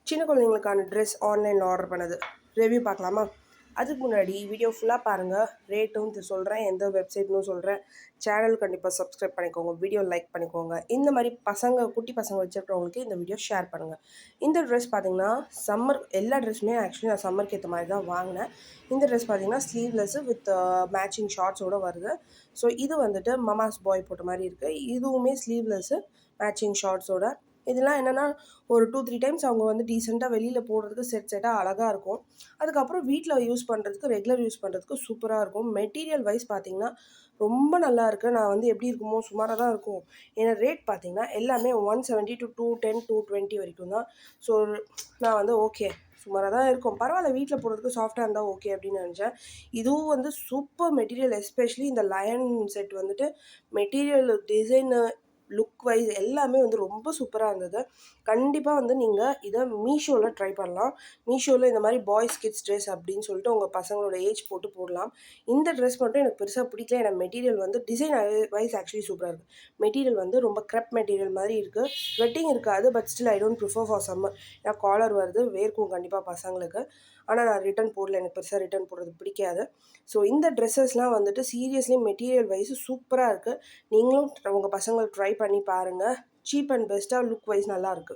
சின்ன குழந்தைங்களுக்கான ட்ரெஸ் ஆன்லைனில் ஆர்டர் பண்ணது ரிவ்யூ பார்க்கலாமா? அதுக்கு முன்னாடி வீடியோ ஃபுல்லாக பாருங்கள். ரேட்டும் சொல்கிறேன், எந்த வெப்சைட்னு சொல்கிறேன். சேனல் கண்டிப்பாக சப்ஸ்கிரைப் பண்ணிக்கோங்க, வீடியோ லைக் பண்ணிக்கோங்க. இந்த மாதிரி குட்டி பசங்க வச்சுருக்கிறவங்களுக்கு இந்த வீடியோ ஷேர் பண்ணுங்கள். இந்த ட்ரெஸ் பார்த்திங்கன்னா சம்மர், எல்லா ட்ரெஸ்ஸுமே ஆக்சுவலி நான் சம்மருக்கு ஏற்ற மாதிரி தான் வாங்கினேன். இந்த ட்ரெஸ் பார்த்திங்கன்னா ஸ்லீவ்லெஸ்ஸு வித் மேட்சிங் ஷார்ட்ஸோடு வருது. ஸோ இது வந்துட்டு மமாஸ் பாய் போட்ட மாதிரி இருக்குது. இதுவுமே ஸ்லீவ்லெஸ்ஸு மேட்சிங் ஷார்ட்ஸோட. இதெல்லாம் என்னென்னா ஒரு 2-3 டைம்ஸ் அவங்க வந்து டீசெண்டாக வெளியில் போடுறதுக்கு செட்டாக அழகாக இருக்கும். அதுக்கப்புறம் வீட்டில் யூஸ் பண்ணுறதுக்கு, ரெகுலர் யூஸ் பண்ணுறதுக்கு சூப்பராக இருக்கும். மெட்டீரியல் வைஸ் பார்த்திங்கன்னா ரொம்ப நல்லா இருக்குது. நான் வந்து எப்படி இருக்குமோ சுமாராக தான் இருக்கும். ஏன்னா ரேட் பார்த்திங்கன்னா எல்லாமே 170 to 210 220 வரைக்கும் தான். ஸோ நான் வந்து ஓகே சுமாராக தான் இருக்கும், பரவாயில்ல, வீட்டில் போடுறதுக்கு சாஃப்டாக இருந்தால் ஓகே அப்படின்னு நினச்சேன். இதுவும் வந்து சூப்பர் மெட்டீரியல். எஸ்பெஷலி இந்த லயன் செட் வந்துட்டு மெட்டீரியல், டிசைனு, லுக் வைஸ் எல்லாமே வந்து ரொம்ப சூப்பராக இருந்தது. கண்டிப்பாக வந்து நீங்கள் இதை மீஷோவில் ட்ரை பண்ணலாம். மீஷோவில் இந்த மாதிரி பாய்ஸ் கிட்ஸ் ட்ரெஸ் அப்படின்னு சொல்லிட்டு உங்கள் பசங்களோட ஏஜ் போட்டு போடலாம். இந்த ட்ரெஸ் மட்டும் எனக்கு பெருசாக பிடிக்கல. ஏன்னா மெட்டீரியல் வந்து டிசைன் வைஸ் ஆக்சுவலி சூப்பராக இருக்குது. மெட்டீரியல் வந்து ரொம்ப க்ரெப் மெட்டீரியல் மாதிரி இருக்குது. ஸ்வெட்டிங் இருக்காது, but still I don't prefer for summer. ஏன்னா காலர் வருது, வேர்க்கும் கண்டிப்பாக பசங்களுக்கு. ஆனால் நான் ரிட்டன் போடல, எனக்கு பெருசாக ரிட்டன் போடுறது பிடிக்காது. ஸோ இந்த ட்ரெஸ்ஸஸ்லாம் வந்துட்டு சீரியஸ்லி மெட்டீரியல் வைஸ் சூப்பராக இருக்குது. நீங்களும் உங்கள் பசங்களுக்கு ட்ரை பண்ணி பாருங்கள். சீப் அண்ட் பெஸ்ட்டாக, லுக் வைஸ் நல்லாயிருக்கு.